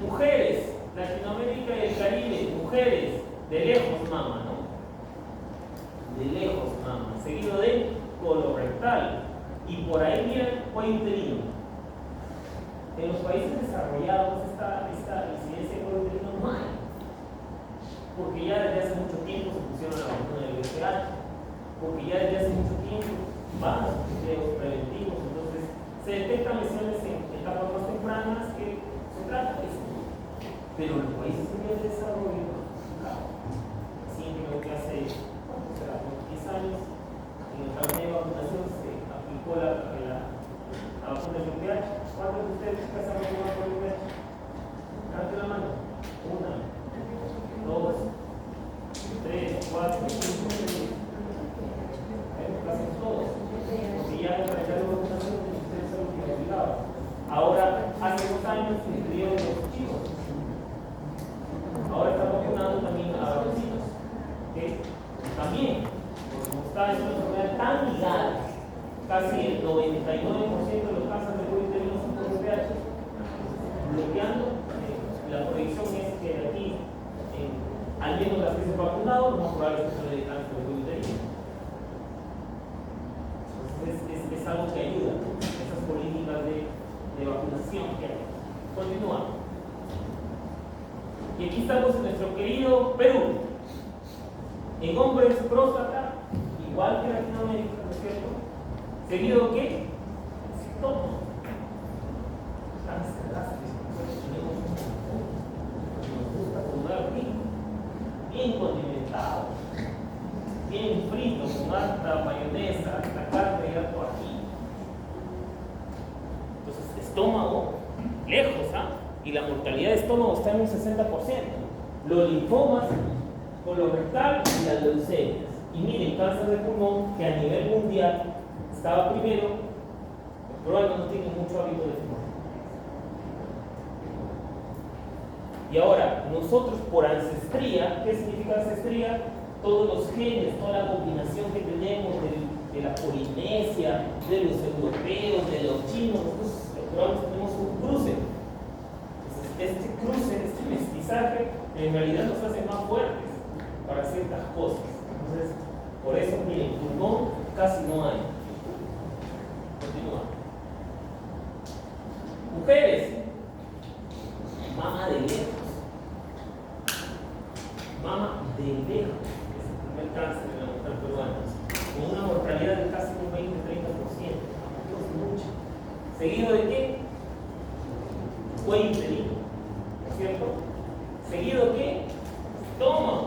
Mujeres, Latinoamérica y el Caribe, mujeres, de lejos mama, ¿no? De lejos mama, seguido de colorectal. Y por ahí miren cuello uterino. En los países desarrollados esta incidencia de cuello uterino no hay. Porque ya desde hace mucho tiempo se pusieron la vacuna del VIH, porque ya desde hace mucho tiempo van los chequeos preventivos, entonces se detectan lesiones en etapas más tempranas que se trata de eso. Pero en los países en vías de desarrollo, así que hace, ¿cuánto será? 10 años, en el carnet de vacunación se aplicó la vacuna del VIH. ¿Cuántos de ustedes que se han vacunado por el VIH? Levante la mano. 1, 2, 3, 4, 5, 6. Casi todos. Porque ya en el calendario de vacunación ustedes son los que obligados. Ahora, hace 2 años se inscribieron los chicos. Ahora están vacunando también a varoncitos. ¿Okay? También, porque como está es una enfermedad tan ligada, casi el 99% de los cánceres de cuello uterino son por VIH, bloqueando. La proyección es que de aquí, al menos las que se han vacunado, lo más probable es que se le dé cáncer de cuello uterino. Entonces es algo que ayuda, esas políticas de vacunación que hay. Continuamos. Y aquí estamos en nuestro querido Perú. En hombres, próstata, igual que Latinoamérica, ¿no es cierto? Seguido, ¿qué? Estómago. Cáncer gástrico. Nos gusta comer bien condimentado, bien frito, con harta mayonesa, la carne y harto ají. Entonces, estómago, lejos, ¿ah? Y la mortalidad de estómago está en un 60%. Los linfomas, colorectal y las leucemias. Y miren, cáncer de pulmón, que a nivel mundial estaba primero, los peruanos no tienen mucho hábito de fumar. Y ahora, nosotros por ancestría, ¿qué significa ancestría? Todos los genes, toda la combinación que tenemos de la Polinesia, de los europeos, de los chinos, nosotros los peruanos tenemos un cruce. Este cruce, este mestizaje, en realidad nos hace más fuertes para ciertas cosas. Entonces, por eso, miren, pulmón casi no hay. Continúa. Mujeres, mama de lejos. Mama de lejos. Es el primer cáncer de la mujer peruana. Con una mortalidad de casi un 20-30%. Tampoco es mucho. ¿Seguido de qué? Cuello uterino. ¿Cierto? ¿Seguido qué? Estómago,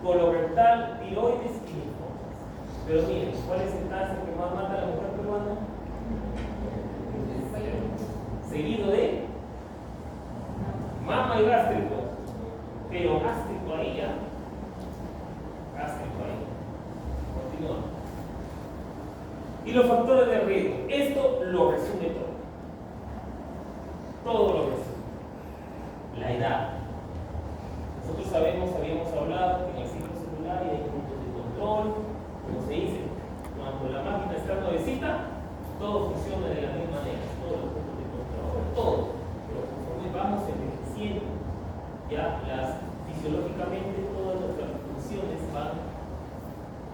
colorectal, tiroides y linfomas. Pero miren, ¿cuál es el cáncer que más mata a la mujer peruana? Seguido de mama y gástrico. Pero gástrico ahí ya. Gástrico ahí. Continúa. Y los factores de riesgo. Esto lo resume todo. Todo lo resume. La edad. Nosotros habíamos hablado que en el ciclo celular hay puntos de control, como se dice, cuando la máquina está nuevecita, todo funciona de la misma manera, todos los puntos de control, todo. Pero conforme vamos envejeciendo, ya fisiológicamente todas nuestras funciones van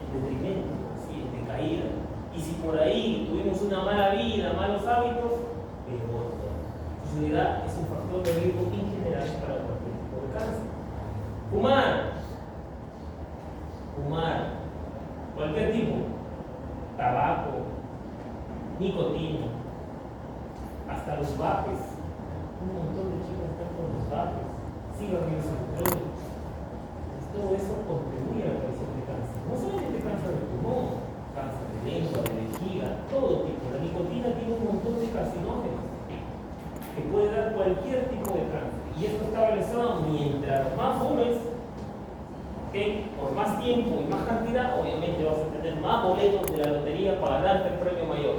en detrimento, ¿sí? En decaída. Y si por ahí tuvimos una mala vida, malos hábitos, peor. Su edad es un factor de riesgo en general para cualquier tipo de cáncer. Fumar, cualquier tipo, tabaco, vapes. Un montón de chicas están con los vapes, cigarrillos electrónicos. Todo eso contribuye a la aparición de cáncer. No solamente cáncer de pulmón, cáncer de lengua, de vejiga, todo tipo. La nicotina tiene un montón de carcinógenos que puede dar cualquier tipo de cáncer. Y esto está realizado mientras más fumes, ¿okay? Por más tiempo y más cantidad, obviamente vas a tener más boletos de la lotería para darte el premio mayor.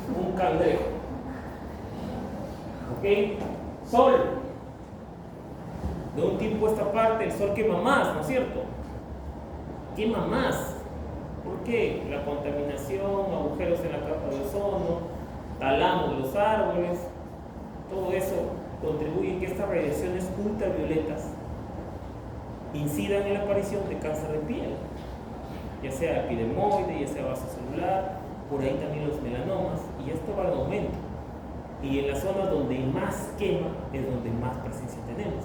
Un cangrejo. ¿Ok? Sol. De un tiempo a esta parte, el sol quema más, ¿no es cierto? Quema más. ¿Por qué? La contaminación, agujeros en la capa de ozono, talamos los árboles, todo eso contribuye a que estas radiaciones ultravioletas incidan en la aparición de cáncer de piel, ya sea epidermoide, ya sea vasocelular, por ahí también los melanomas, y esto va en aumento. Y en las zonas donde más quema es donde más presencia tenemos.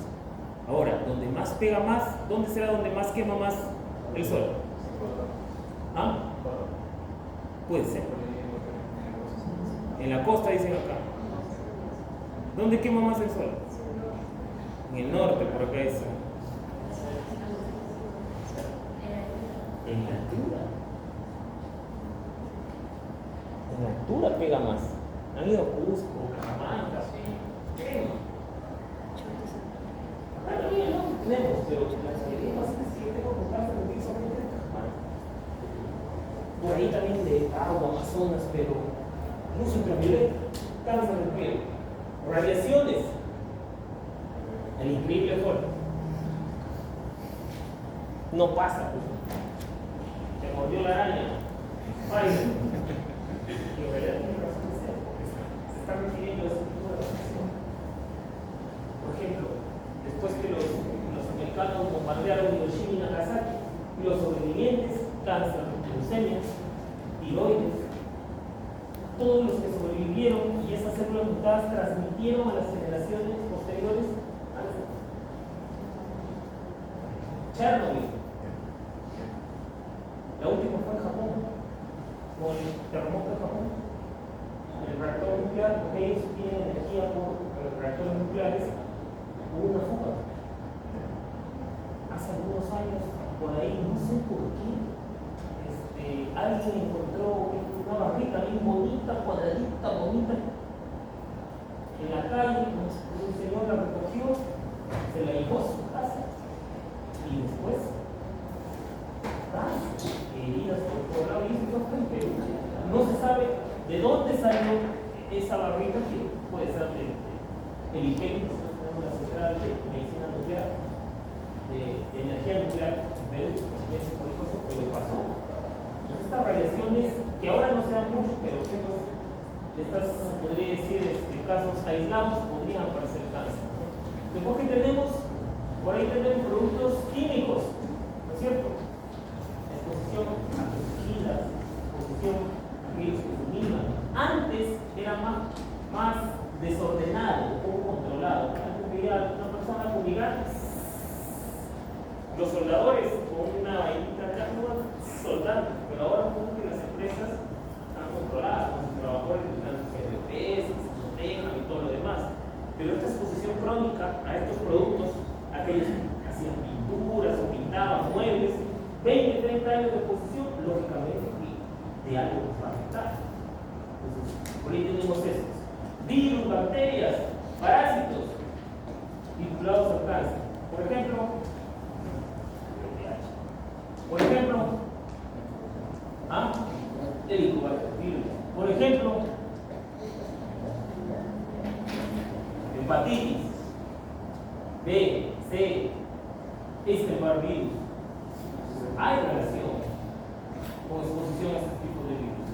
Ahora, donde más pega más, ¿dónde será donde más quema más el sol? ¿Ah? Puede ser. En la costa dicen acá. ¿Dónde quema más el sol? En el norte, por acá dicen. En la altura. En la altura pega más. Han ido a Cusco, Cajamarca, quema. Acá todavía no tenemos, pero las que yo tengo con cáncer de piel son de Cajamarca. Por ahí también de agua, Amazonas, pero luz ultravioleta, cáncer de piel, radiaciones, el increíble sol. No pasa, pues. Te mordió la araña. Ay, y en realidad tiene razón de ser, porque se está refiriendo a ese tipo de radiación. Por ejemplo, después que los americanos bombardearon Hiroshima y Nagasaki, los sobrevivientes, cáncer, leucemias, tiroides, todos los que sobrevivieron y esas células mutadas transmitieron a las generaciones posteriores a las Chernobyl. La última fue en Japón, con el terremoto de Japón. El reactor nuclear, porque ellos tienen energía por los reactores nucleares, hubo una fuga. Hace algunos años, por ahí, no sé por qué, alguien encontró una barrita bien bonita, cuadradita, bonita, en la calle. Un señor la recogió, se la llevó a su casa y después heridas por todo lado. Y eso fue en Perú. No se sabe de dónde salió esa barrita, que puede ser el IPEM. Nosotros tenemos la Central de Medicina Nuclear, de Energía Nuclear en Perú, pero pasó. Estas radiaciones, que ahora no se dan mucho, pero estas, podría decir, casos aislados, podrían aparecer cáncer. Después que tenemos, por ahí tenemos productos químicos, ¿no es cierto? Exposición a pesticidas, exposición a aquellos que fumigan. Antes era más desordenado, poco controlado. Antes veía una persona fumigar, los soldadores con una vainita de agua soldando, pero ahora como que las empresas están controladas, con sus trabajadores que están haciendo test, que se protejan y todo lo demás. Pero esta exposición crónica a estos productos, aquellos que hacían pinturas o pintaban muebles, 20, 30 años de exposición, lógicamente de algo nos va a afectar. Entonces, por ahí tenemos estos virus, bacterias, parásitos vinculados al cáncer. Por ejemplo, helicobacter. Por ejemplo, hepatitis B, C, Epstein-Barr virus. Hay relación con exposición a este tipo de virus.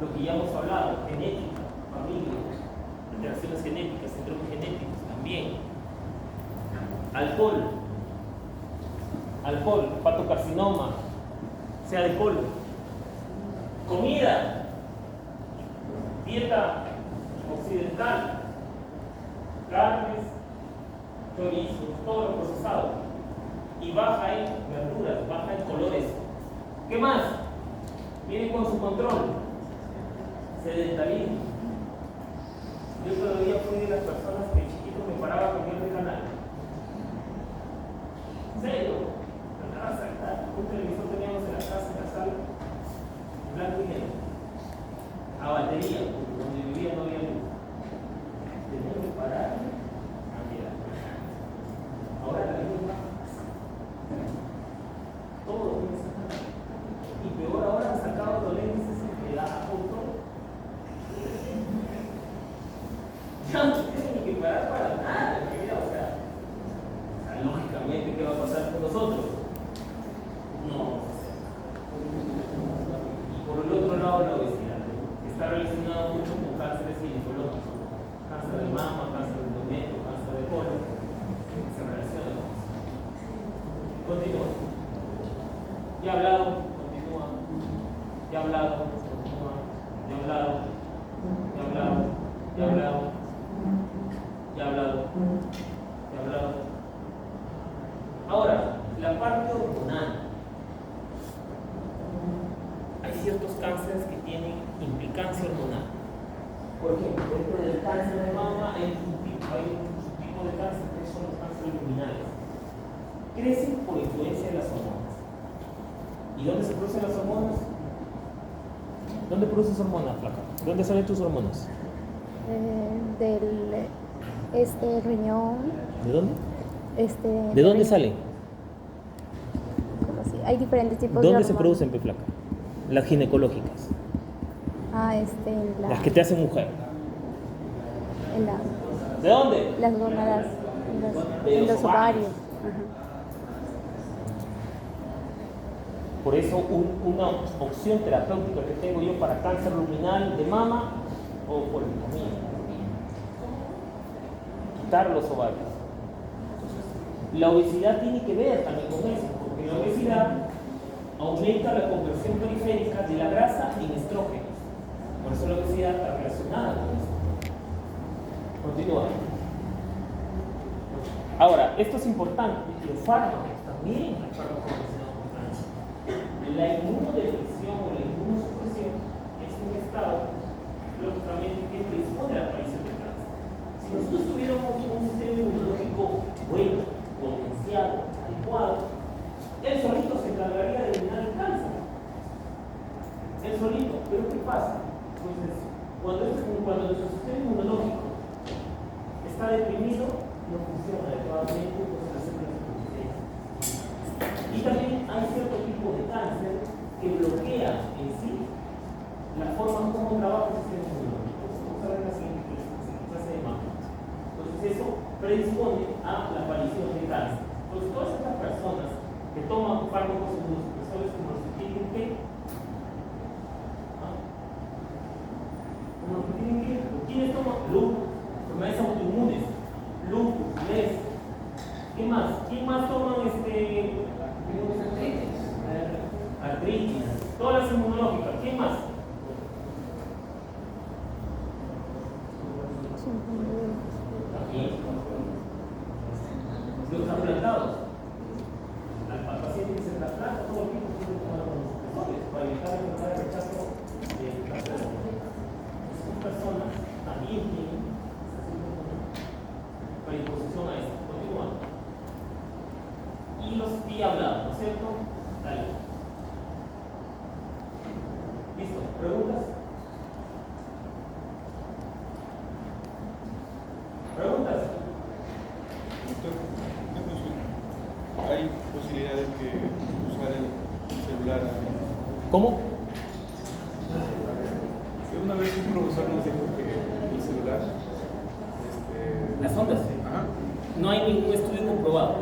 Lo que ya hemos hablado, genética, familia, alteraciones genéticas, síndromes genéticos también. Alcohol, hepatocarcinoma, sea de colon. Comida, dieta occidental, carnes, chorizos, todo lo procesado, y baja en verduras, baja en colores. ¿Qué más? Viene con su control, sedentarismo, Yo todavía fui de las personas que chiquito me paraba a cambiar de canal. ¿En serio? Andaba a saltar. Un televisor teníamos en la casa, en la sala, blanco y negro. A batería, porque donde vivía no había luz. Tenía que parar a mirar. Ahora la luz va. Todo lo que sacar. Y peor ahora han sacado los lentes que da a punto. Ya no tienen que parar para nada, o sea, lógicamente, ¿qué va a pasar con nosotros? No. Y por el otro lado, la obesidad está relacionada mucho con cánceres ginecológicos, cáncer de mama, cáncer de endometrio, cáncer de colon, se relaciona con eso. Continúa. Ya he hablado, continúa. Ya he hablado, continúa. Ya he hablado, ya he hablado, ya he hablado. Ya he hablado, ya he hablado. Ahora, la parte hormonal. Hay ciertos cánceres que tienen implicancia hormonal. Por ejemplo, dentro del cáncer de mama hay un tipo de cáncer que son los cánceres luminales. Crecen por influencia de las hormonas. ¿Y dónde se producen las hormonas? ¿Dónde produces hormonas, flaca? ¿Dónde salen tus hormonas? Del riñón. ¿De dónde? ¿De ¿De dónde salen? ¿Cómo así? Hay diferentes tipos de ¿Dónde se hormonas. producen, flaca? Las ginecológicas. Las que te hacen mujer. En las ¿De dónde? Las gónadas, en los ovarios. Ajá. Por eso una opción terapéutica que tengo yo para cáncer luminal de mama o por quitar los ovarios. La obesidad tiene que ver también con eso, porque la obesidad aumenta la conversión periférica de la grasa en estrógenos. Por eso la obesidad está relacionada con eso. Continúa. Ahora, esto es importante, los fármacos también hay fármacos relacionados con cáncer. La inmunodepresión o la inmunosupresión es un estado, lógicamente, que predispone a la aparición del cáncer. Si nosotros tuviéramos un sistema inmunológico bueno, potenciado, adecuado, él solito se encargaría de eliminar el cáncer. Él solito. ¿Pero qué pasa? Entonces, cuando nuestro sistema inmunológico está deprimido, no funciona adecuadamente, pues las células se y también hay cierto tipo de cáncer que bloquea en sí la forma como trabaja el sistema inmunológico. Vamos a ver la siguiente clase de mapa. Entonces eso predispone a la aparición de cáncer. Entonces todas estas personas que toman fármacos inmunosupresores como los que tienen que ¿quiénes toman? Lupus, enfermedades autoinmunes, lupus, les. ¿Qué más? ¿Quién más toman artritis? Todas las inmunológicas. ¿Quién más? Aquí. Los trasplantados. Al paciente que se trasplanta, todo el tiempo tiene que tomar los para evitar el rechazo del trasplante. Estas personas también tienen predisposición a esto. Continuamos. Y los que hablado, ¿no es cierto? Dale. ¿Listo? ¿Preguntas? ¿Preguntas? Doctor, una consulta. ¿Hay posibilidades de usar el celular? ¿Cómo? Una vez un profesor nos dijo que el celular... Las ondas. Ajá. No hay ningún estudio comprobado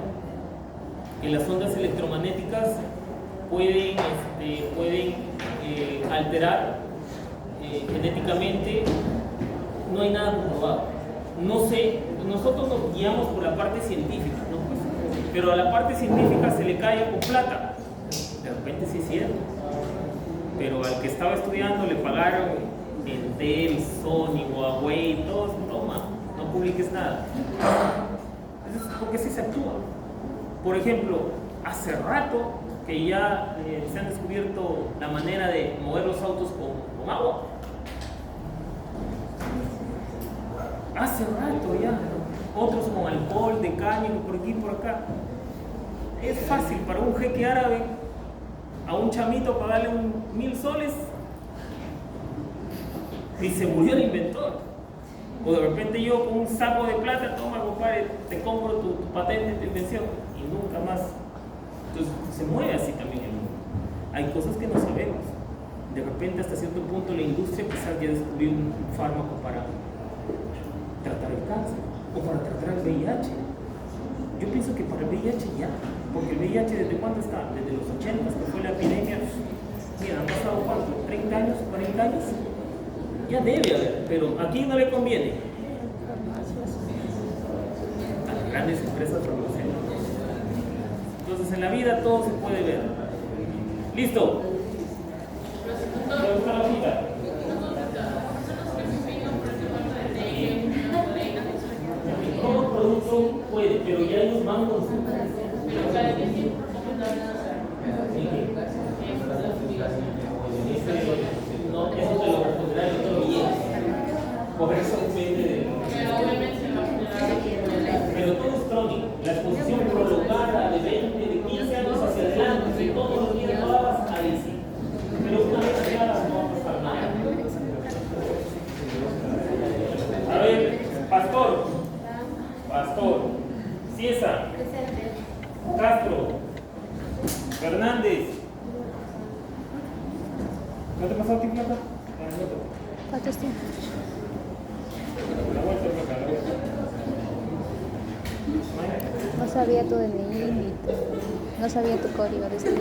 que las ondas electromagnéticas pueden alterar genéticamente. No hay nada comprobado. No sé, nosotros nos guiamos por la parte científica, ¿no? Pero a la parte científica se le cae con plata. De repente sí es cierto. Pero al que estaba estudiando le pagaron Entel, Sony, Huawei, todos, toma, no publiques nada. Eso es porque sí se actúa. Por ejemplo, hace rato que ya se han descubierto la manera de mover los autos con agua. Hace rato ya. Otros con alcohol, de caña, por aquí, por acá. Es fácil para un jeque árabe, a un chamito pagarle 1.000 soles y se murió el inventor. O de repente yo con un saco de plata, toma compadre, te compro tu patente, tu invención y nunca más. Entonces se mueve así también el mundo. Hay cosas que no sabemos. De repente hasta cierto punto la industria quizás ya descubrió un fármaco para tratar el cáncer o para tratar el VIH. Yo pienso que para el VIH ya, porque el VIH ¿desde cuándo está? Desde los 80, que fue la epidemia. Mira, han pasado ¿cuánto? ¿30 años? ¿40 años? Ya debe haber, pero aquí no le conviene. A las grandes empresas farmacéuticas. Entonces en la vida todo se puede ver. ¿Listo? Todo producto puede, pero ya ellos van con su... No, eso te lo responderá el otro día. Por eso depende de... Pero todo es crónico. La exposición prolongada de 20, de 15 años hacia adelante, si todos los días lo hagas, ahí sí. Pero una vez que hagas no va a pasar nada. A ver, Pastor, Ciesa, Castro, Fernández. ¿No te pasó a ti plata? ¿Cuántos tiempos? La vuelta, la vuelta. No sabía tu DNI, no sabía tu código de este.